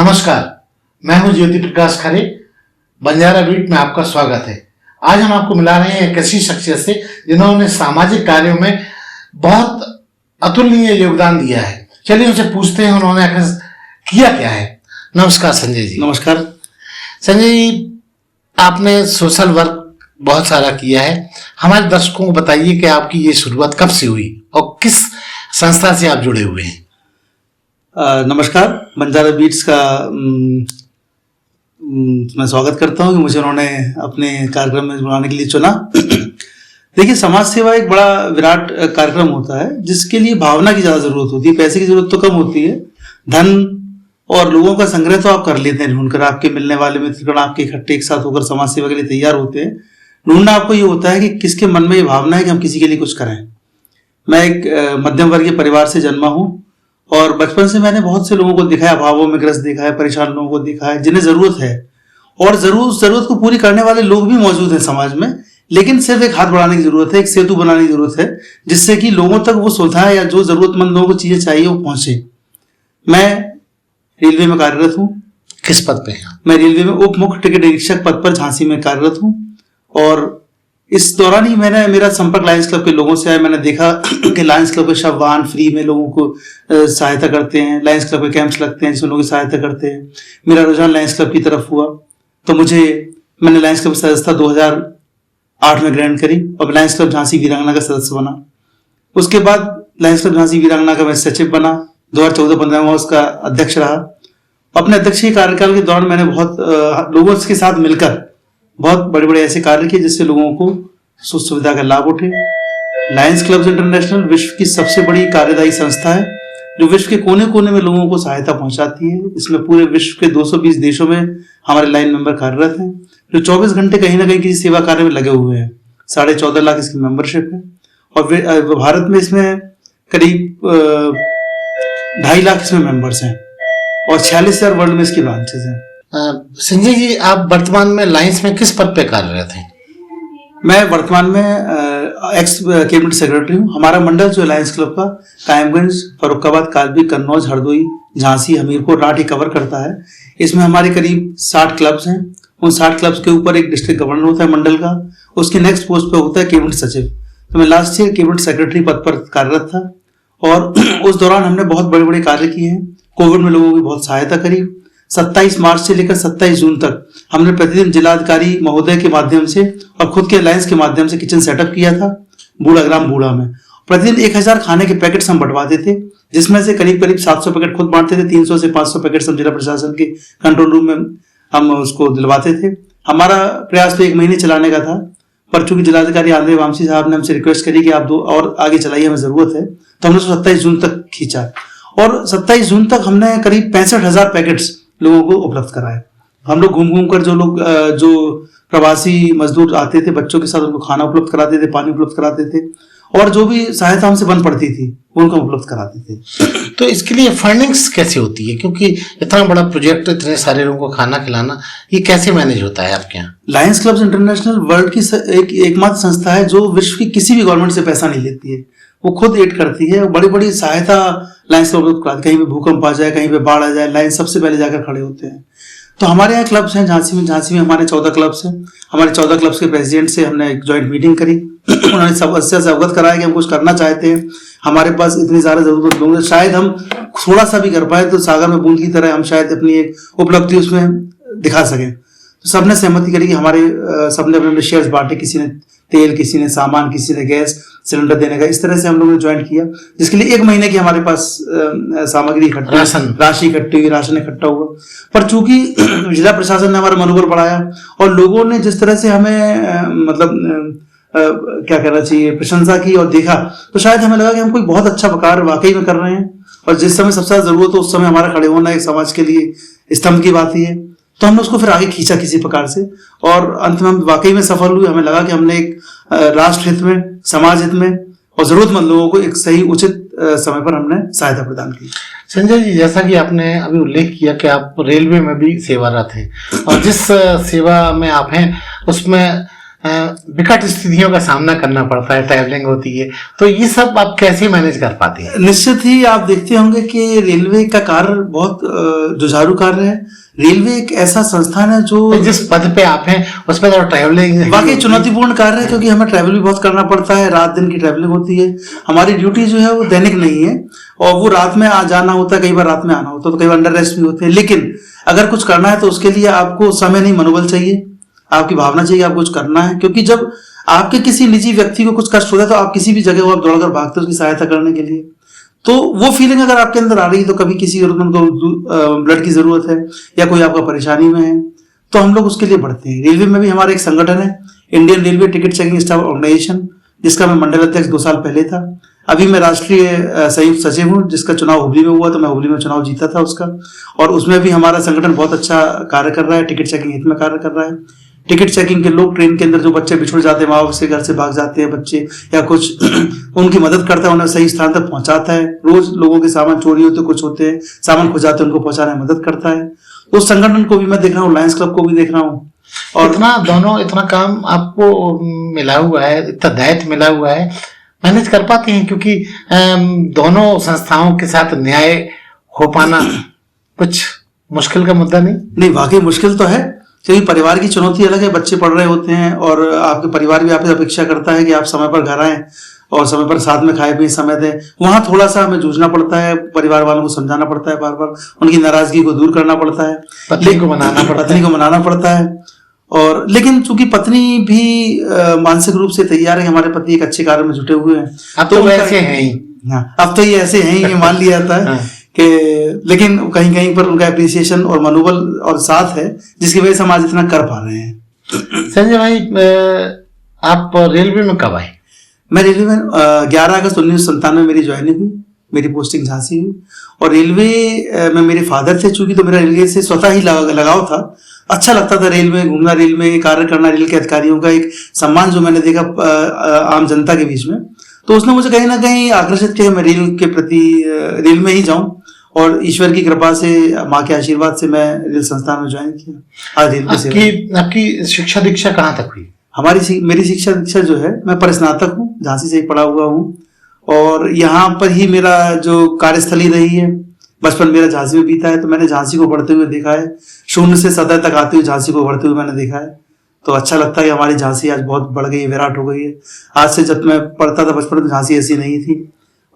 नमस्कार, मैं हूं ज्योति प्रकाश खरे। बंजारा बीट में आपका स्वागत है। आज हम आपको मिला रहे हैं एक ऐसी शख्सियत से जिन्होंने सामाजिक कार्यों में बहुत अतुलनीय योगदान दिया है। चलिए उनसे पूछते हैं उन्होंने आखिर किया क्या है। नमस्कार संजय जी। नमस्कार संजय जी, आपने सोशल वर्क बहुत सारा किया है। हमारे दर्शकों को बताइए कि आपकी ये शुरुआत कब से हुई और किस संस्था से आप जुड़े हुए हैं। नमस्कार, बंजारा बीट्स का मैं स्वागत करता हूं कि मुझे उन्होंने अपने कार्यक्रम में बुलाने के लिए चुना। देखिए, समाज सेवा एक बड़ा विराट कार्यक्रम होता है जिसके लिए भावना की ज़्यादा जरूरत होती है। पैसे की जरूरत तो कम होती है, धन और लोगों का संग्रह तो आप कर लेते हैं ढूंढकर। आपके मिलने वाले मित्रगण आपके इकट्ठे एक साथ होकर समाज सेवा के लिए तैयार होते हैं। ढूंढना आपको ये होता है कि किसके मन में ये भावना है कि हम किसी के लिए कुछ करें। मैं एक मध्यम वर्गीय परिवार से जन्मा हूँ और बचपन से मैंने बहुत से लोगों को देखा है, अभावों में ग्रस्त देखा है, परेशान लोगों को देखा है जिन्हें जरूरत है, और जरूरत को पूरी करने वाले लोग भी मौजूद हैं समाज में। लेकिन सिर्फ एक हाथ बढ़ाने की जरूरत है, एक सेतु बनाने की जरूरत है जिससे कि लोगों तक वो सुविधाएं या जो जरूरतमंद लोगों को चीजें चाहिए वो पहुंचे। मैं रेलवे में कार्यरत हूँ। किस पद पे हैं? मैं रेलवे में उप मुख्य टिकट निरीक्षक पद पर झांसी में कार्यरत हूँ। और इस दौरान ही मैंने मेरा संपर्क लायंस क्लब के लोगों से आया। मैंने देखा कि लायंस क्लब के शव वाहन फ्री में लोगों को सहायता करते हैं। लायंस क्लब के कैंप्स लगते हैं जिसमें लोगों की सहायता करते हैं। मेरा रुझान लायंस क्लब की तरफ हुआ तो मैंने लायंस क्लब की सदस्यता 2008 में ग्रहण करी और लायंस क्लब झांसी वीरांगना का सदस्य बना। उसके बाद लायंस क्लब झांसी वीरांगना का मैं सचिव बना। 2014-15 में उसका अध्यक्ष रहा। अपने अध्यक्षीय कार्यकाल के दौरान मैंने बहुत लोगों के साथ मिलकर बहुत बड़े बड़े ऐसे कार्य किए जिससे लोगों को सुख सुविधा का लाभ उठे। लायंस क्लब्स इंटरनेशनल विश्व की सबसे बड़ी कार्यदायी संस्था है जो विश्व के कोने कोने में लोगों को सहायता पहुंचाती है। इसमें पूरे विश्व के 220 देशों में हमारे लाइन मेंबर कार्यरत हैं जो 24 घंटे कहीं ना कहीं किसी सेवा कार्य में लगे हुए हैं। 14.5 लाख इसकी मेंबरशिप है और भारत में इसमें करीब 2.5 लाख इसमें मेंबर्स हैं और 46,000 वर्ल्ड में इसकी ब्रांचेस हैं। संजय जी, आप वर्तमान में लायंस में किस पद पे कार्यरत हैं? मैं वर्तमान में एक्स कैबिनेट सेक्रेटरी हूँ। हमारा मंडल जो लायंस क्लब का कायमगंज, फर्रुखाबाद, कालबी, कन्नौज, हरदोई, झांसी, हमीरपुर, राठी कवर करता है। इसमें हमारे करीब 60 क्लब्स हैं। उन 60 क्लब्स के ऊपर एक डिस्ट्रिक्ट गवर्नर होता है मंडल का। उसके नेक्स्ट पोस्ट पे होता है कैबिनेट सचिव। तो मैं लास्ट ईयर कैबिनेट सेक्रेटरी पद पर कार्यरत था और उस दौरान हमने बहुत बड़े बड़े कार्य किए हैं। कोविड में लोगों की बहुत सहायता करी। 27 मार्च से लेकर 27 जून तक हमने प्रतिदिन जिलाधिकारी महोदय के माध्यम से और खुद के अलायंस के माध्यम से किचन सेटअप किया था बूढ़ा में। प्रतिदिन 1000 खाने के पैकेट्स हम बंटवाते थे जिसमें से करीब 700 पैकेट खुद बांटते थे। 300 से 500 पैकेट्स हम जिला प्रशासन के कंट्रोल रूम में हम उसको दिलवाते थे। हमारा प्रयास तो 1 महीने चलाने का था, पर चूंकि जिलाधिकारी आंद्रे वामसी साहब ने हमसे रिक्वेस्ट करी कि आप 2 और आगे चलाइए, हमें जरूरत है, तो हमने 27 जून तक खींचा और 27 जून तक हमने करीब 65,000 पैकेट्स लोगों को उपलब्ध कराए। हम लोग घूम कर जो प्रवासी मजदूर आते थे बच्चों के साथ उनको खाना उपलब्ध कराते थे, पानी उपलब्ध कराते थे और जो भी सहायता हमसे बन पड़ती थी उनको उपलब्ध कराते थे। तो इसके लिए फंडिंग्स कैसे होती है, क्योंकि इतना बड़ा प्रोजेक्ट, इतने सारे लोगों को खाना खिलाना, ये कैसे मैनेज होता है आपके यहाँ? लायंस क्लब्स इंटरनेशनल वर्ल्ड की एकमात्र संस्था है जो विश्व की किसी भी गवर्नमेंट से पैसा नहीं लेती है। वो खुद एड करती है। बड़ी बड़ी सहायता लायंस क्लब कराती है। कहीं पे भूकंप आ जाए, कहीं पे बाढ़ आ जाए, लायंस सबसे पहले जाकर खड़े होते हैं। तो हमारे यहाँ क्लब्स हैं झांसी में हमारे 14 क्लब्स हैं। हमारे 14 क्लब्स के प्रेसिडेंट से हमने एक ज्वाइंट मीटिंग करी। उन्होंने समस्या से अवगत कराया कि हम कुछ करना चाहते हैं, हमारे पास इतनी ज्यादा जरूरत लोगों से, शायद हम थोड़ा सा भी कर पाए तो सागर में बूंद की तरह हम शायद अपनी एक उपलब्धि उसमें दिखा सकें। तो सबने सहमति करी कि हमारे सबने अपने शेयर्स बांटे। किसी ने तेल, किसी ने सामान, किसी ने गैस सिलेंडर देने का। इस तरह से हम लोगों ने ज्वाइंट किया जिसके लिए 1 महीने की हमारे पास सामग्री राशि इकट्ठी हुई, राशन इकट्ठा हुआ। पर चूंकि जिला प्रशासन ने हमारा मनोबल बढ़ाया और लोगों ने जिस तरह से हमें क्या कहना चाहिए, प्रशंसा की और देखा, तो शायद हमें लगा कि हम कोई बहुत अच्छा कार्य वाकई में कर रहे हैं और जिस समय सबसे ज्यादा जरूरत हो उस समय हमारा खड़े होना एक समाज के लिए स्तंभ की बात ही है। तो हमने उसको फिर आगे खींचा किसी प्रकार से और अंत में हम वाकई में सफल हुए। हमें लगा कि हमने एक राष्ट्र हित में, समाज हित में और जरूरतमंद लोगों को एक सही उचित समय पर हमने सहायता प्रदान की। संजय जी, जैसा कि आपने अभी उल्लेख किया कि आप रेलवे में भी सेवारत हैं और जिस सेवा में आप हैं उसमें विकट स्थितियों का सामना करना पड़ता है, ट्रैवलिंग होती है, तो ये सब आप कैसे मैनेज कर पाते हैं? निश्चित ही आप देखते होंगे कि रेलवे का कार्य बहुत जुझारू कार्य है। रेलवे एक ऐसा संस्थान है जो तो जिस पद पे आप हैं उस पर तो ट्रैवलिंग वाकई चुनौतीपूर्ण कार्य है, क्योंकि हमें ट्रैवल भी बहुत करना पड़ता है, रात दिन की ट्रैवलिंग होती है। हमारी ड्यूटी जो है वो दैनिक नहीं है, और वो रात में आ जाना होता है, कई बार रात में आना होता है, तो कई बार अंडर रेस्ट भी होते हैं। लेकिन अगर कुछ करना है तो उसके लिए आपको समय नहीं, मनोबल चाहिए, आपकी भावना चाहिए, आपको कुछ करना है। क्योंकि जब आपके किसी निजी व्यक्ति को कुछ कष्ट होता है तो आप किसी भी जगह वो आप दौड़कर भागते हो उसकी सहायता करने के लिए। तो वो फीलिंग अगर आपके अंदर आ रही है, तो कभी किसी जरूरतमंद को ब्लड की जरूरत है या कोई आपका परेशानी में है, तो हम लोग उसके लिए बढ़ते हैं। रेलवे में भी हमारा एक संगठन है, Indian railway ticket checking staff organisation, जिसका मैं मंडल अध्यक्ष 2 साल पहले था। अभी मैं राष्ट्रीय संयुक्त सचिव हूँ, जिसका चुनाव हुबली में हुआ, तो मैं हुबली में चुनाव जीता था उसका, और उसमें भी हमारा संगठन बहुत अच्छा कार्य कर रहा है, टिकट चेकिंग हित में कार्य कर रहा है। टिकट चेकिंग के लोग, ट्रेन के अंदर जो बच्चे बिछुड़ जाते हैं, माँ बाप से घर से भाग जाते हैं बच्चे या कुछ उनकी मदद करता है, उन्हें सही स्थान तक पहुंचाता है। रोज लोगों के सामान चोरी होते, कुछ होते हैं, सामान खो जाते हैं, उनको पहुंचाने में मदद करता है। उस संगठन को भी मैं देख रहा हूँ, लायंस क्लब को भी देख रहा हूँ। और इतना काम आपको मिला हुआ है, इतना दायित्व मिला हुआ है, मैनेज कर पाते हैं? क्योंकि दोनों संस्थाओं के साथ न्याय हो पाना कुछ मुश्किल का मुद्दा नहीं? वाकई मुश्किल तो है, क्योंकि परिवार की चुनौती अलग है। बच्चे पढ़ रहे होते हैं और आपके परिवार भी आपसे अपेक्षा करता है कि आप समय पर घर आएं और समय पर साथ में खाए पिए समय दें। वहां थोड़ा सा हमें जूझना पड़ता है, परिवार वालों को समझाना पड़ता है, बार बार उनकी नाराजगी को दूर करना पड़ता है, पत्नी को मनाना पड़ता है। और लेकिन चूंकि पत्नी भी मानसिक रूप से तैयार है, हमारे पति एक अच्छे कार्य में जुटे हुए हैं, अब तो वैसे हैं ही। अब तो ये ऐसे हैं ही, ये मान लिया जाता है कि, लेकिन कहीं कहीं पर उनका एप्रिसिएशन और मनोबल और साथ है, जिसकी वजह से हम आज इतना कर पा रहे हैं। संजय भाई, आप रेलवे में कब आए? मैं रेलवे में 11 अगस्त 1997 मेरी ज्वाइनिंग हुई, मेरी पोस्टिंग झांसी हुई। और रेलवे में मेरे फादर थे, चूंकि तो मेरा रेलवे से स्वतः ही लगाव था, अच्छा लगता था रेल में घूमना, रेल में कार्य करना, रेल के अधिकारियों का एक सम्मान जो मैंने देखा आम जनता के बीच में, तो उसने मुझे कहीं ना कहीं आकर्षित किया मैं रेल के प्रति, रेल में ही जाऊं। और ईश्वर की कृपा से, माँ के आशीर्वाद से मैं रेल संस्थान में ज्वाइन किया। आज रेल की आपकी शिक्षा दीक्षा कहाँ तक हुई? मेरी शिक्षा दीक्षा जो है, मैं परिस्नातक हूँ, झांसी से ही पढ़ा हुआ हूँ, और यहाँ पर ही मेरा जो कार्यस्थली रही है। बचपन मेरा झांसी में बीता है, तो मैंने झांसी को बढ़ते हुए देखा है, 0 से 7 तक आते हुए झांसी को बढ़ते हुए मैंने देखा है। तो अच्छा लगता है कि हमारी झांसी आज बहुत बढ़ गई है, विराट हो गई है। आज से जब मैं पढ़ता था बचपन में, झांसी ऐसी नहीं थी,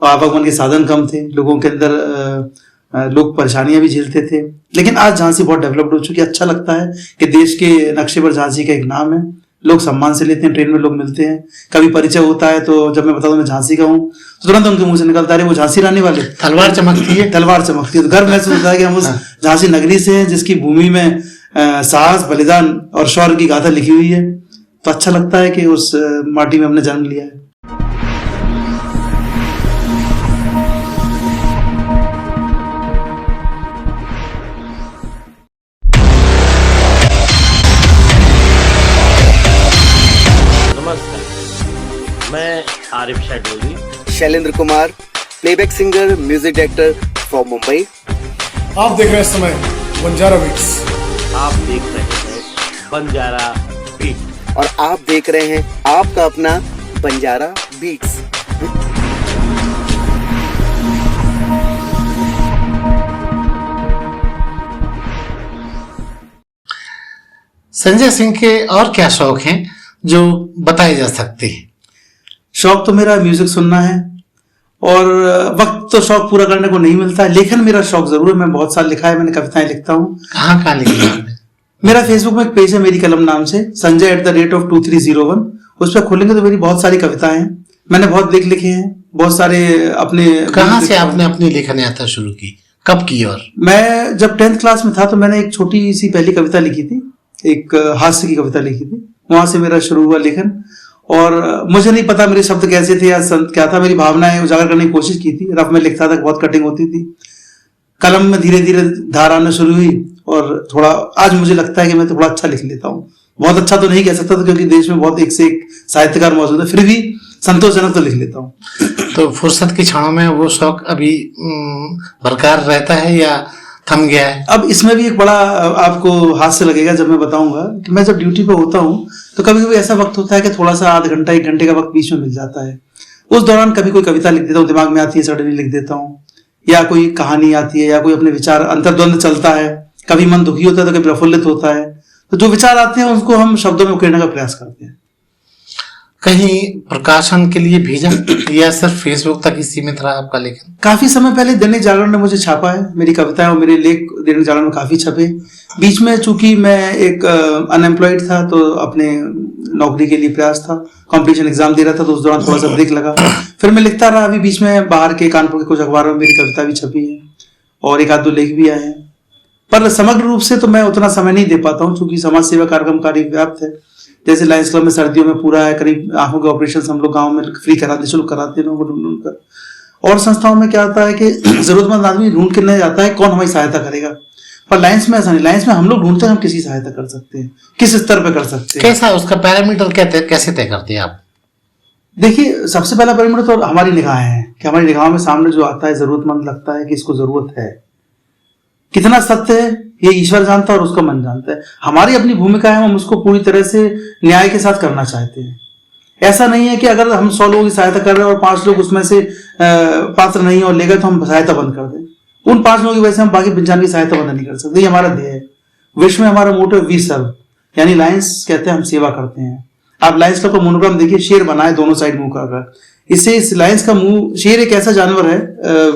आवागमन के साधन कम थे, लोगों के अंदर लोग परेशानियां भी झेलते थे। लेकिन आज झांसी बहुत डेवलप्ड हो चुकी है। अच्छा लगता है कि देश के नक्शे पर झांसी का एक नाम है, लोग सम्मान से लेते हैं, ट्रेन में लोग मिलते हैं, कभी परिचय होता है तो जब मैं बता दूं मैं झांसी का हूँ, तो तुरंत उनके मुंह से निकलता है, वो झांसी रहने वाले, तलवार चमकती है, तो गर्व महसूस होता है कि हम उस झांसी नगरी से हैं, जिसकी भूमि में साहस, बलिदान और शौर्य की गाथा लिखी हुई है। तो अच्छा लगता है कि उस माटी में हमने जन्म लिया है। मैं Arif Shedoli, Shailendra Kumar, playback singer, music director from Mumbai. आप देख रहे हैं इस समय बंजारा बीट्स। आप देख रहे हैं बंजारा बीट्स, और आप देख रहे हैं आपका अपना बंजारा बीट्स। संजय सिंह के और क्या शौक हैं जो बताए जा सकते हैं? शौक तो मेरा म्यूजिक सुनना है, और वक्त तो शौक पूरा करने को नहीं मिलता है। लेखन मेरा शौक जरूर है, मैं बहुत साल लिखा है, मैंने कविताएं लिखता हूँ। कहाँ लिखी आपने? मेरा फेसबुक में एक पेज है मेरी कलम नाम से, sanjay@2301। उस पर खोलेंगे तो मेरी बहुत सारी कविताएं हैं, मैंने बहुत लेख लिखे हैं, बहुत सारे अपने। कहाँ से आपने अपनी लेखन यात्रा शुरू की, कब की? और मैं जब 10th क्लास में था तो मैंने एक छोटी सी पहली कविता लिखी थी, एक हास्य की कविता लिखी थी, वहां से मेरा शुरू हुआ लेखन। और मुझे नहीं पता मेरे शब्द कैसे थे या क्या था, मेरी भावनाएं उजागर करने की कोशिश की थी। रफ में लिखता था, बहुत कटिंग होती थी, कलम में धीरे धीरे धार आना शुरू हुई, और थोड़ा आज मुझे लगता है कि मैं थोड़ा अच्छा लिख लेता हूँ। बहुत अच्छा तो नहीं कह सकता था, क्योंकि देश में बहुत एक से एक साहित्यकार मौजूद है, फिर भी संतोषजनक तो लिख लेता हूँ। तो फुर्सत की क्षणों में वो शौक अभी बरकरार रहता है या थम गया है। अब इसमें भी एक बड़ा आपको हाथ से लगेगा जब मैं बताऊंगा कि मैं जब ड्यूटी पे होता हूँ तो कभी कभी ऐसा वक्त होता है कि थोड़ा सा आध घंटा 1 घंटे का वक्त बीच में मिल जाता है। उस दौरान कभी कोई कविता लिख देता हूँ, दिमाग में आती है सडनली लिख देता हूँ, या कोई कहानी आती है, या कोई अपने विचार अंतर्द्वंद चलता है, कभी मन दुखी होता है तो कभी प्रफुल्लित होता है, तो जो विचार आते हैं उनको हम शब्दों में उकेरने का प्रयास करते हैं। कहीं प्रकाशन के लिए भेजा या सिर्फ फेसबुक तक ही सीमित रहा आपका लेखन? काफी समय पहले दैनिक जागरण ने मुझे छापा है, मेरी कविताएं और मेरे लेख दैनिक जागरण में काफी छपे। बीच में चूंकि मैं एक अनएम्प्लॉयड था तो अपने नौकरी के लिए प्रयास था, कॉम्पिटिशन एग्जाम दे रहा था, तो उस दौरान थोड़ा सा ब्रेक लगा। फिर मैं लिखता रहा। अभी बीच में बाहर के कानपुर के कुछ अखबारों में मेरी कविता भी छपी है और 1-2 लेख भी आए हैं, पर समग्र रूप से तो मैं उतना समय नहीं दे पाता हूँ क्योंकि समाज सेवा कार्यक्रम कार्य व्याप्त है। जैसे लायंस क्लब में सर्दियों में पूरा है, करीब आंखों के ऑपरेशन हम लोग गांव में फ्री कराते, निःशुल्क कराते हैं लोगों को ढूंढ कर। और संस्थाओं में क्या होता है कि जरूरतमंद आदमी ढूंढ के नहीं जाता है कौन हमारी सहायता करेगा, पर लायंस में ऐसा नहीं। लायंस में हम लोग ढूंढते हैं हम किसी सहायता कर सकते हैं, किस स्तर पर कर सकते हैं, कैसा उसका पैरामीटर कैसे तय करते हैं आप? देखिए, सबसे पहला पैरामीटर तो हमारी निगाहें हैं कि हमारी निगाहों में सामने जो आता है जरूरतमंद लगता है कि इसको जरूरत है। कितना सत्य है ये ईश्वर जानता है और उसका मन जानता है। हमारी अपनी भूमिका है, हम उसको पूरी तरह से न्याय के साथ करना चाहते हैं। ऐसा नहीं है कि अगर हम 100 लोगों की सहायता कर रहे हैं और 5 लोग उसमें से पात्र नहीं और ले गए तो हम सहायता बंद कर दें। उन 5 लोगों की वजह से हम बाकी 95 की सहायता बंद नहीं कर सकते। ये हमारा ध्येय है। विश्व में हमारा मोटो वी सर्व, यानी लायंस कहते हैं हम सेवा करते हैं। आप लायंस क्लब का मोनोग्राम देखिए, शेर बनाए दोनों साइड मुंह कर। इससे इस लायंस का मुंह, शेर एक ऐसा जानवर है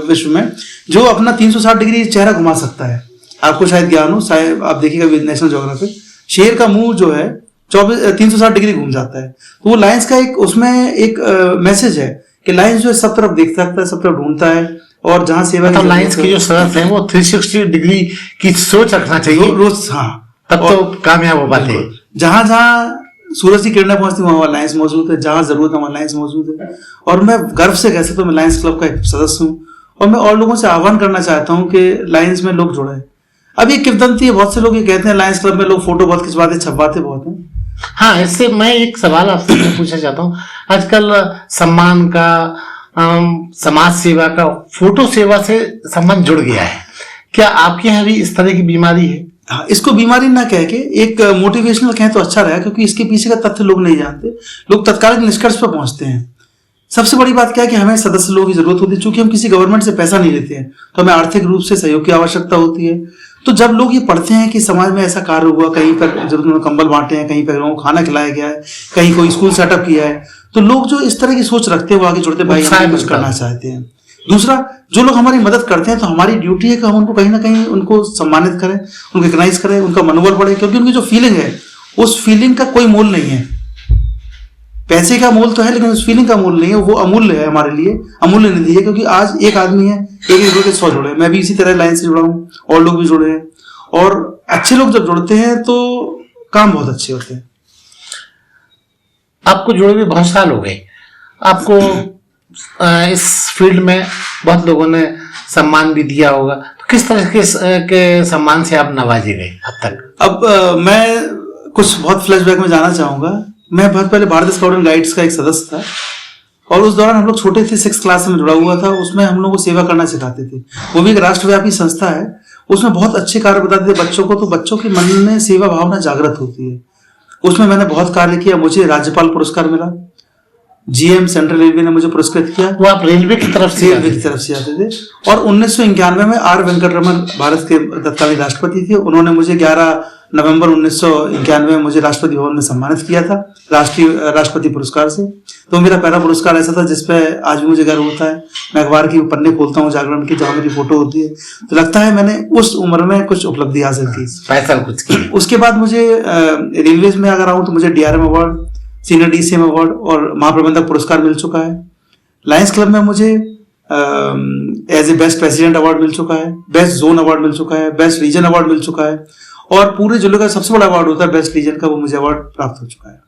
विश्व में जो अपना 360 डिग्री चेहरा घुमा सकता है। आपको शायद ज्ञान हो, शायद आप देखिएगा नेशनल ज्योग्राफिक, शेर का मुंह जो है 360 डिग्री घूम जाता है। तो वो लायंस का एक उसमें एक मैसेज है कि लायंस जो है सब तरफ देख सकता है, सब तरफ ढूंढता है और जहां सेवा मतलब लायंस की जो शर्त है वो 360 डिग्री की सोच रखना चाहिए रोज। हाँ, तब तो कामयाब हो पाते हैं। जहां जहां सूरज की किरणें पहुंचती वहां लायंस मौजूद है, जहां जरूरत है वहां लायंस मौजूद है। और मैं गर्व से कह सकता हूँ मैं लायंस क्लब का एक सदस्य हूँ और मैं और लोगों से आह्वान करना चाहता हूँ कि लायंस में लोग जुड़े। अब ये किंवदंती है, बहुत से लोग ये कहते हैं लायंस क्लब में लोग फोटो बहुत खिंचवाते, छपवाते बहुत हैं। हाँ, इससे मैं एक सवाल आपसे पूछना चाहता हूँ। आजकल सम्मान का, समाज सेवा का, फोटो सेवा से संबंध जुड़ गया है। क्या आपके यहाँ भी इस तरह की बीमारी है? हाँ, इसको बीमारी ना कह के एक मोटिवेशनल कहें तो अच्छा रहा, क्योंकि इसके पीछे का तथ्य लोग नहीं जानते। लोग तत्काल निष्कर्ष पर पहुंचते हैं। सबसे बड़ी बात क्या है कि हमें सदस्य लोगों की जरूरत होती है। चूंकि हम किसी गवर्नमेंट से पैसा नहीं लेते हैं तो हमें आर्थिक रूप से सहयोग की आवश्यकता होती है। तो जब लोग ये पढ़ते हैं कि समाज में ऐसा कार्य हुआ, कहीं पर जरूरतमंद कंबल बांटे हैं, कहीं पर लोगों को खाना खिलाया गया है, कहीं कोई स्कूल सेटअप किया है, तो लोग जो इस तरह की सोच रखते हैं वो आगे जुड़ते, भाई हम कुछ करना चाहते हैं। दूसरा, जो लोग हमारी मदद करते हैं तो हमारी ड्यूटी है कि हम उनको कहीं ना कहीं उनको सम्मानित करें, उनको रिकग्नाइज करें, उनका मनोबल बढ़े, क्योंकि उनकी जो फीलिंग है उस फीलिंग का कोई मोल नहीं है। पैसे का मोल तो है लेकिन उस फीलिंग का मोल नहीं है। वो अमूल्य है, हमारे लिए अमूल्य निधि है। क्योंकि आज एक आदमी है, एक जुड़ के 100 जुड़े। मैं भी इसी तरह लाइन से जुड़ा हूँ और लोग भी जुड़े हैं। और अच्छे लोग जब जुड़ते हैं तो काम बहुत अच्छे होते हैं। आपको जुड़े हुए बहुत साल हो गए, आपको इस फील्ड में बहुत लोगों ने सम्मान भी दिया होगा, तो किस तरह के सम्मान से आप नवाजे गए अब तक? अब मैं कुछ बहुत फ्लैशबैक में जाना चाहूंगा। मैं बहुत पहले भारतीय स्काउट एंड गाइड्स का एक सदस्य था और उस दौरान हम लोग छोटे थे, 6th क्लास में जुड़ा हुआ था। उसमें हम लोग को सेवा करना सिखाते थे। वो भी एक राष्ट्रव्यापी संस्था है, उसमें बहुत अच्छे कार्य बताते थे बच्चों को, तो बच्चों के मन में सेवा भावना जागृत होती है। उसमें मैंने बहुत कार्य किया। मुझे राज्यपाल पुरस्कार मिला, जीएम सेंट्रल रेलवे ने मुझे पुरस्कृत किया। वो आप रेलवे की तरफ से आते थे। और 1991 में आर वेंकटरमन भारत के तत्कालीन राष्ट्रपति थे। उन्होंने मुझे 11 नवंबर 1991 में मुझे राष्ट्रपति भवन में सम्मानित किया था राष्ट्रीय राष्ट्रपति पुरस्कार से। तो मेरा पहला पुरस्कार ऐसा था जिसपे आज भी मुझे गर्व होता है। मैं अखबार की पन्ने खोलता हूँ जागरण की, जहाँ मेरी फोटो होती है, तो लगता है मैंने उस उम्र में कुछ उपलब्धि हासिल की, पैसा कुछ की। उसके बाद मुझे रेलवे में अगर आऊँ तो मुझे DRM award, senior DCM award और महाप्रबंधक पुरस्कार मिल चुका है। लायंस क्लब में मुझे as a best president award मिल चुका है, बेस्ट जोन अवार्ड मिल चुका है, बेस्ट रीजन अवार्ड मिल चुका है और पूरे जिले का सबसे बड़ा अवार्ड होता है बेस्ट रीजन का, वो मुझे अवार्ड प्राप्त हो चुका है।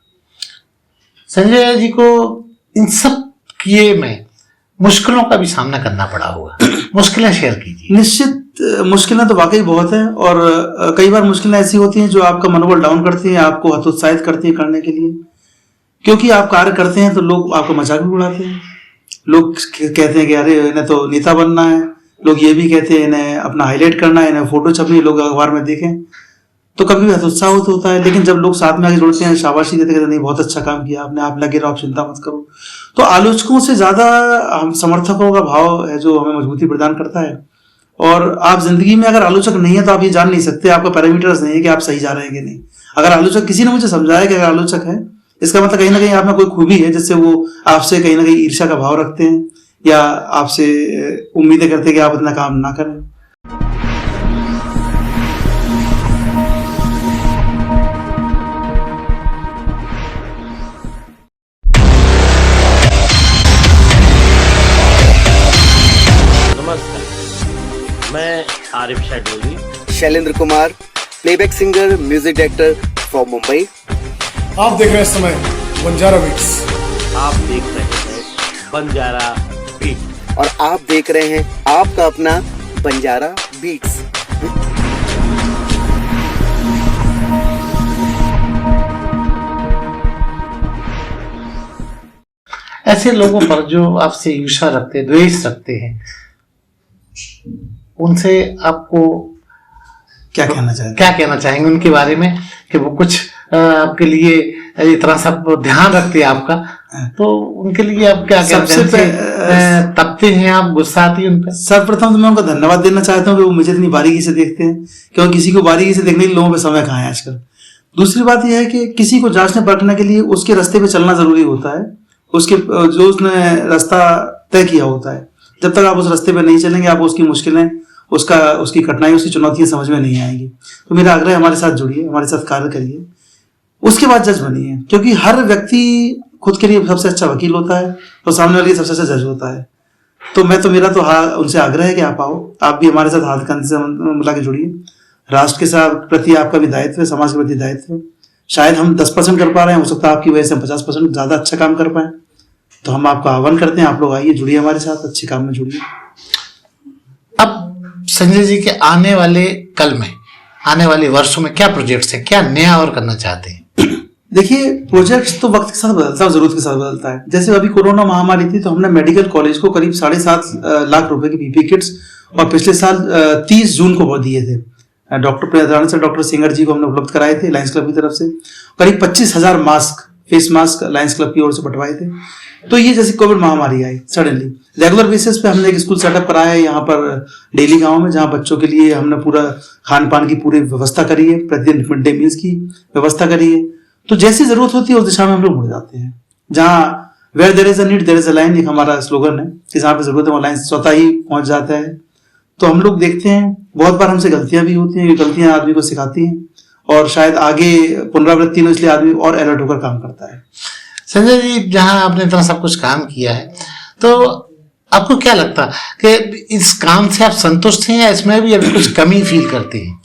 संजय जी को इन सब किए में मुश्किलों का भी सामना करना पड़ा होगा, मुश्किलें शेयर कीजिए। निश्चित मुश्किलें तो वाकई बहुत हैं और कई बार मुश्किलें ऐसी होती हैं जो आपका मनोबल डाउन करती हैं, आपको हतोत्साहित करती हैं करने के लिए। क्योंकि आप कार्य करते हैं तो लोग आपका मजाक भी उड़ाते हैं। लोग कहते हैं कि अरे इन्हें तो नेता बनना है, लोग ये भी कहते हैं इन्हें अपना हाईलाइट करना है, इन्हें फोटो छपनी, लोग अखबार में देखें, तो कभी भी हतोत्साह होता है। लेकिन जब लोग साथ में आके जुड़ते हैं, शाबाशी देते कहते नहीं बहुत अच्छा काम किया आपने, आप लगे रहो, आप चिंता मत करो, तो आलोचकों से ज्यादा हम समर्थकों का भाव है जो हमें मजबूती प्रदान करता है। और आप जिंदगी में अगर आलोचक नहीं है तो आप ये जान नहीं सकते, आपका पैरामीटर्स नहीं है कि आप सही जा रहे हैं कि नहीं। अगर आलोचक, किसी ने मुझे समझाया कि अगर आलोचक है इसका मतलब कहीं ना कहीं आप में कोई खूबी है जिससे वो आपसे कहीं ना कहीं ईर्ष्या का भाव रखते हैं या आपसे उम्मीदें करते हैं कि आप इतना काम ना करें। नमस्कार, मैं Arif Shedoli, Shailendra Kumar, playback singer, music director from Mumbai. आप देख रहे हैं इस समय बंजारा बीट्स। आप देख रहे हैं बंजारा बीट और आप देख रहे हैं आपका अपना बंजारा बीट्स। ऐसे लोगों पर जो आपसे ईर्ष्या रखते, द्वेष रखते हैं, उनसे आपको क्या कहना चाहेंगे? क्या कहना चाहेंगे उनके बारे में कि वो कुछ आपके लिए इतना सब ध्यान रखते हैं आपका, तो उनके लिए आप क्या कहना चाहेंगे? तपते हैं आप, गुस्सा आती है उन पर? सर्वप्रथम तो मैं उनका धन्यवाद देना चाहता हूँ कि वो मुझे इतनी बारीकी से देखते हैं, क्योंकि किसी को बारीकी से देखने के लिए लोगों पे समय कहाँ है आजकल। दूसरी बात यह है कि किसी को जांचने परखने के लिए उसके रास्ते पे चलना जरूरी होता है, उसके जो उसने रास्ता तय किया होता है। जब तक आप उस रास्ते पे नहीं चलेंगे, आप उसकी मुश्किलें, उसकी कठिनाई, उसकी चुनौतियां समझ में नहीं आएंगी। तो मेरा आग्रह है, हमारे साथ जुड़िए, हमारे साथ कार्य करिए, उसके बाद जज बनिए, क्योंकि हर व्यक्ति खुद के लिए सबसे अच्छा वकील होता है और सामने वाले सबसे अच्छा जज होता है। तो मेरा तो उनसे आग्रह है कि आप आओ, आप भी हमारे साथ हाथ कंधे से मिला के जुड़िए। राष्ट्र के साथ प्रति आपका भी दायित्व है, समाज के प्रति दायित्व है। शायद हम 10% कर पा रहे हैं, हो सकता है आपकी वजह से हम 50% ज्यादा अच्छा काम कर पाए। तो हम आपका आह्वान करते हैं, आप लोग आइए, जुड़िए हमारे साथ, अच्छे काम में जुड़िए। अब संजय जी के आने वाले कल में, आने वाले वर्षों में क्या प्रोजेक्ट्स हैं, क्या नया और करना चाहते हैं? देखिए, प्रोजेक्ट्स तो वक्त के साथ बदलता है, जरूरत के साथ बदलता है। जैसे अभी कोरोना महामारी थी तो हमने मेडिकल कॉलेज को करीब 7.5 लाख रुपए की पीपी किट्स और पिछले साल 30 जून को दिए थे। डॉक्टर प्रियदान से डॉक्टर सिंगर जी को हमने उपलब्ध कराए थे लायंस क्लब की तरफ से। करीब 25,000 फेस मास्क लायंस क्लब की ओर से बंटवाए थे। तो ये जैसे कोविड महामारी आई सडनली, रेगुलर बेसिस पे हमने एक स्कूल सेटअप कराया है यहाँ पर डेली गांव में, जहाँ बच्चों के लिए हमने पूरा खान पान की पूरी व्यवस्था करी है, प्रतिदिन मिड डे मील्स की व्यवस्था करी है। तो जैसी जरूरत होती है उस दिशा में हम लोग मुड़ जाते हैं। जहाँ where there is a need there is a line, एक हमारा स्लोगन है कि जहाँ पे जरूरत है वहाँ लाइन स्वतः ही पहुंच जाता है। तो हम लोग देखते हैं बहुत बार हमसे गलतियां भी होती हैं, ये गलतियां आदमी को सिखाती हैं और शायद आगे पुनरावृत्ति में इसलिए आदमी और अलर्ट होकर काम करता है। संजय जी, जहां आपने इतना सब कुछ काम किया है, तो आपको क्या लगता कि इस काम से आप संतुष्ट हैं या इसमें भी अभी कुछ कमी फील करते हैं?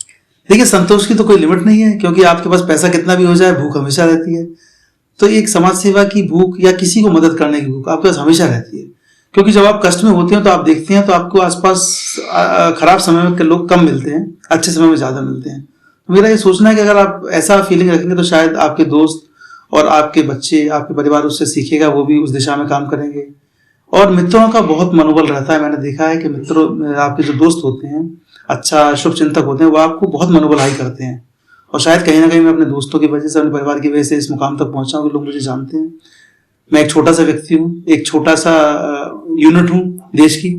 देखिए, संतोष की तो कोई लिमिट नहीं है, क्योंकि आपके पास पैसा कितना भी हो जाए, भूख हमेशा रहती है। तो एक समाज सेवा की भूख या किसी को मदद करने की भूख आपके पास हमेशा रहती है, क्योंकि जब आप कष्ट में होते हैं तो आप देखते हैं तो आपको आसपास खराब समय में लोग कम मिलते हैं, अच्छे समय में ज्यादा मिलते हैं। तो मेरा ये सोचना है कि अगर आप ऐसा फीलिंग रखेंगे तो शायद आपके दोस्त और आपके बच्चे, आपके परिवार उससे सीखेगा, वो भी उस दिशा में काम करेंगे। और मित्रों का बहुत मनोबल रहता है। मैंने देखा है कि मित्रों, आपके जो दोस्त होते हैं, अच्छा शुभ चिंतक होते हैं, वो आपको बहुत मनोबल हाई करते हैं। और शायद कहीं ना कहीं मैं अपने दोस्तों की वजह से, अपने परिवार की वजह से इस मुकाम तक पहुंचा हूँ कि लोग मुझे जानते हैं। मैं एक छोटा सा व्यक्ति हूँ, एक छोटा सा यूनिट हूँ देश की,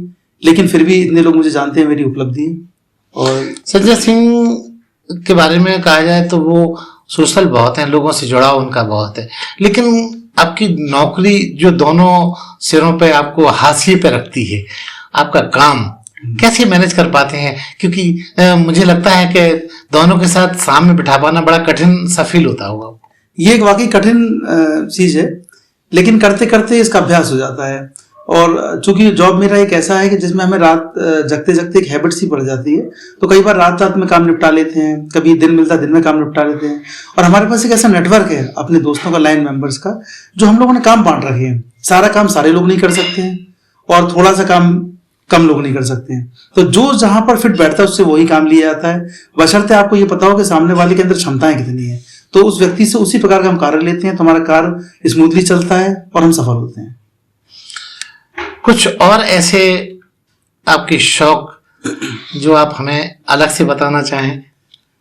लेकिन फिर भी इतने लोग मुझे जानते हैं, मेरी उपलब्धि है। और संजय सिंह के बारे में कहा जाए तो वो सोशल बहुत है, लोगों से जुड़ाव उनका बहुत है, लेकिन आपकी नौकरी जो दोनों सिरों पे आपको हाशिए पे रखती है, आपका काम कैसे मैनेज कर पाते हैं? क्योंकि मुझे लगता है कि दोनों के साथ सामने बिठा पाना बड़ा कठिन सा फील होता होगा। ये एक वाकई कठिन चीज है, लेकिन करते करते इसका अभ्यास हो जाता है। और चूंकि जॉब मेरा एक ऐसा है कि जिसमें हमें रात जगते जगते एक हैबिट सी पड़ जाती है, तो कई बार रात में काम निपटा लेते हैं, कभी दिन मिलता दिन में काम निपटा लेते हैं। और हमारे पास एक ऐसा नेटवर्क है अपने दोस्तों का, लाइन मेंबर्स का, जो हम लोगों ने काम बांट रखे हैं। सारा काम सारे लोग नहीं कर सकते हैं और थोड़ा सा काम कम लोग नहीं कर सकते हैं। तो जो जहां पर फिट बैठता है उससे वही काम लिया जाता है, बशर्ते आपको ये पता हो कि सामने वाले के अंदर क्षमताएं कितनी है। तो उस व्यक्ति से उसी प्रकार का हम कार्य लेते हैं, तो हमारा कार्य स्मूथली चलता है और हम सफल होते हैं। कुछ और ऐसे आपकी शौक जो आप हमें अलग से बताना चाहें?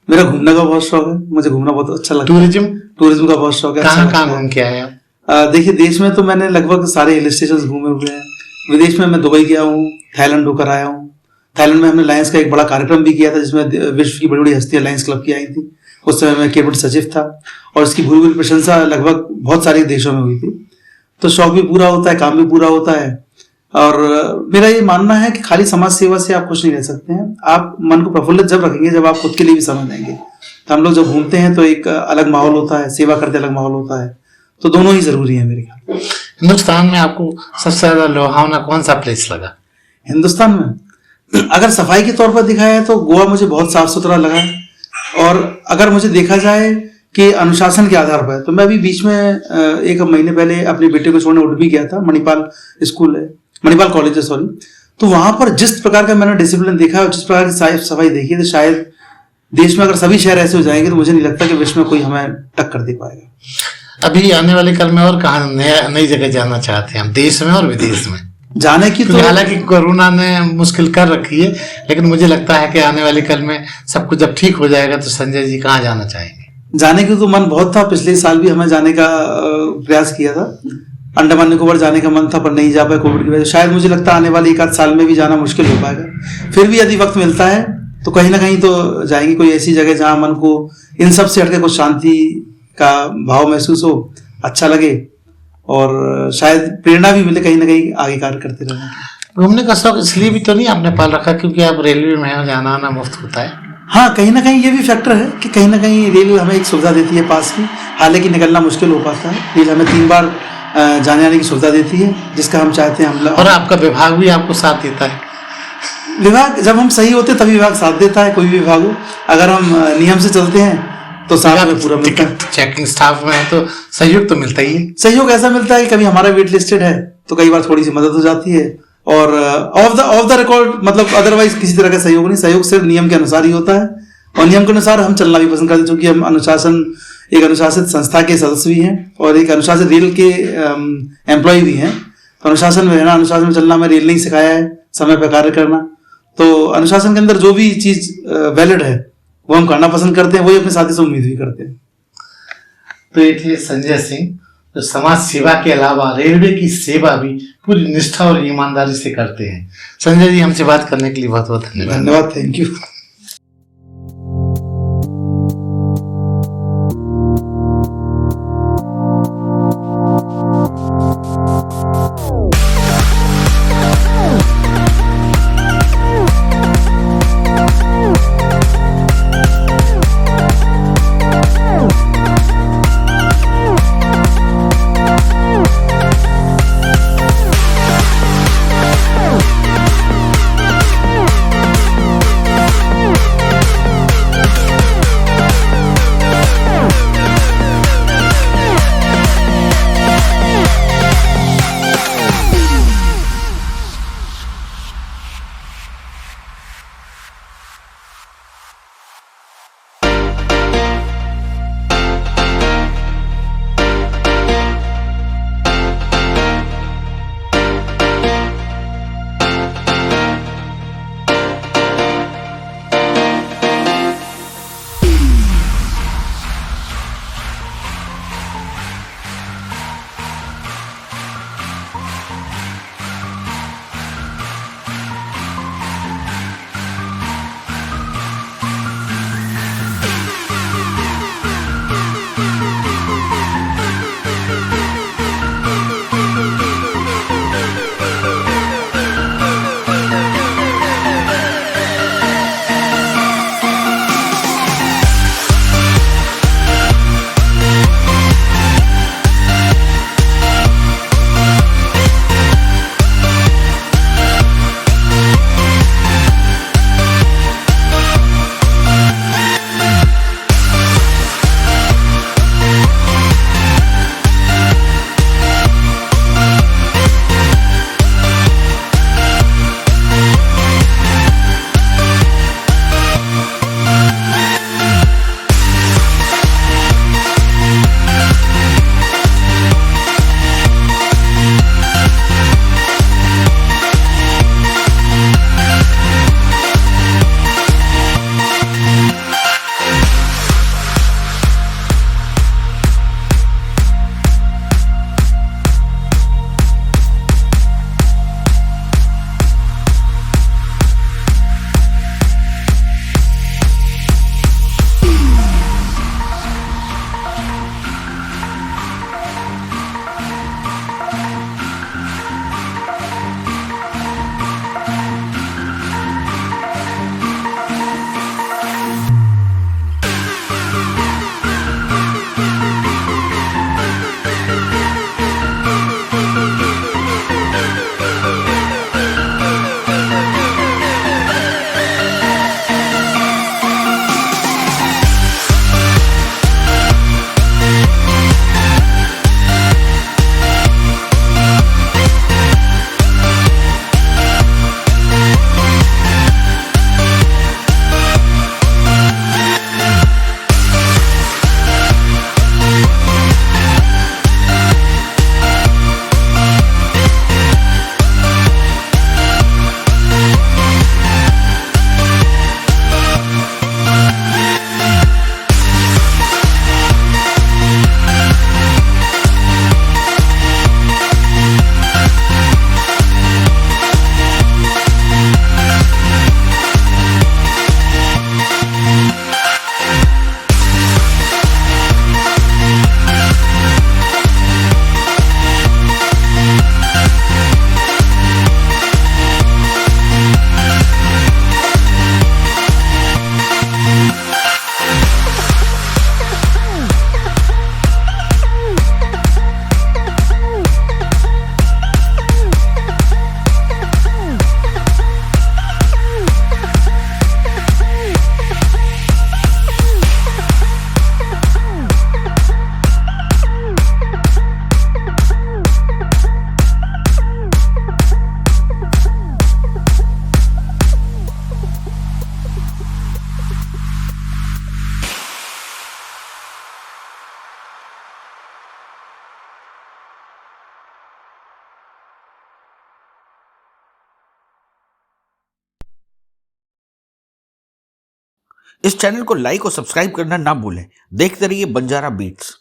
मेरा घूमने का बहुत शौक है, मुझे घूमना बहुत अच्छा लगता है। टूरिज्म का बहुत शौक है। कहाँ अच्छा कहाँ लगता है। घूम के आए आप? देखिए, देश में तो मैंने लगभग सारे हिल स्टेशन घूमे हुए हैं। विदेश में मैं दुबई गया हूँ, थाईलैंड होकर आया हूँ। थाईलैंड में हमने लायंस का एक बड़ा कार्यक्रम भी किया था, जिसमें विश्व की बड़ी बड़ी हस्तियां लायंस क्लब की आई थी। उस समय मैं कैबिनेट सचिव था और इसकी भूरी भूरी प्रशंसा लगभग बहुत सारे देशों में हुई थी। तो शौक भी पूरा होता है, काम भी पूरा होता है। और मेरा ये मानना है कि खाली समाज सेवा से आप खुश नहीं रह सकते हैं। आप मन को प्रफुल्लित जब रखेंगे जब आप खुद के लिए भी समय देंगे। तो हम लोग जब घूमते हैं तो एक अलग माहौल होता है, सेवा करते अलग माहौल होता है। तो दोनों ही जरूरी है मेरे ख्याल। हिंदुस्तान में आपको सबसे ज्यादा लुभावना कौन सा प्लेस लगा? हिंदुस्तान में अगर सफाई के तौर पर देखा है तो गोवा मुझे बहुत साफ सुथरा लगा है। और अगर मुझे देखा जाए कि अनुशासन के आधार पर, तो मैं अभी बीच में एक महीने पहले अपने बेटे को छोड़ने उडुपी गया था। मणिपाल स्कूल है, मणिपाल कॉलेज है, सॉरी। तो वहां पर जिस प्रकार का मैंने डिसिप्लिन देखा और जिस प्रकार की साफ सफाई देखी, तो शायद देश में अगर सभी शहर ऐसे हो जाएंगे तो मुझे नहीं लगता कि विश्व में कोई हमें टक्कर दे पाएगा। अभी आने वाले कल में और कहाँ नई जगह जाना चाहते हैं हम, देश में और विदेश में? जाने की तो हालांकि कोरोना ने मुश्किल कर रखी है, लेकिन मुझे लगता है कि आने वाले कल में सब कुछ जब ठीक हो जाएगा तो संजय जी कहाँ जाना चाहेंगे? जाने की तो मन बहुत था। पिछले साल भी हमें जाने का प्रयास किया था। अंडमान निकोबार जाने का मन था, पर नहीं जा पाए कोविड की वजह से। शायद मुझे लगता है आने वाले 1 आध साल में भी जाना मुश्किल हो पाएगा। फिर भी यदि वक्त मिलता है तो कहीं ना कहीं तो जाएंगे, कोई ऐसी जगह जहां मन को इन सब से हटके कुछ शांति का भाव महसूस हो, अच्छा लगे और शायद प्रेरणा भी मिले कहीं ना कहीं आगे कार्य करते रहने की। घूमने का शौक इसलिए भी तो नहीं आपने पाल रखा क्योंकि आप रेलवे में हो, जाना आना मुफ्त होता है? हाँ, कहीं ना कहीं ये भी फैक्टर है कि कहीं ना कहीं रेल हमें एक सुविधा देती है पास की। हालांकि निकलना मुश्किल हो पाता है। रेल हमें 3 बार जाने आने की सुविधा देती है, जिसका हम चाहते हैं हम और आपका विभाग भी आपको साथ देता है? विभाग जब हम सही होते तभी विभाग साथ देता है, कोई भी विभाग हो। अगर हम नियम से चलते हैं तो साथ में पूरा मिलता है। टिकट चेकिंग स्टाफ में है तो सहयोग तो मिलता ही है। सहयोग ऐसा मिलता है कि कभी हमारा वेट लिस्टेड है तो कई बार थोड़ी सी मदद हो जाती है। और ऑफ द रिकॉर्ड, मतलब अदरवाइज किसी तरह का सहयोग नहीं। सहयोग सिर्फ नियम के अनुसार ही होता है और नियम के अनुसार हम चलना भी पसंद करते हैं, क्योंकि हम एक अनुशासित संस्था के सदस्य भी हैं और एक अनुशासित रेल के एम्प्लॉय भी हैं। तो अनुशासन में रहना, अनुशासन में चलना हमें रेल ने ही सिखाया है, समय पर कार्य करना। तो अनुशासन के अंदर जो भी चीज वैलिड है वो हम करना पसंद करते हैं, वही अपने साथी से उम्मीद भी करते हैं। तो ये थे संजय सिंह, जो समाज सेवा के अलावा रेलवे की सेवा भी पूरी निष्ठा और ईमानदारी से करते हैं। संजय जी, हमसे बात करने के लिए बहुत बहुत धन्यवाद। धन्यवाद, थैंक यू। इस चैनल को लाइक और सब्सक्राइब करना ना भूलें। देखते रहिए बंजारा बीट्स।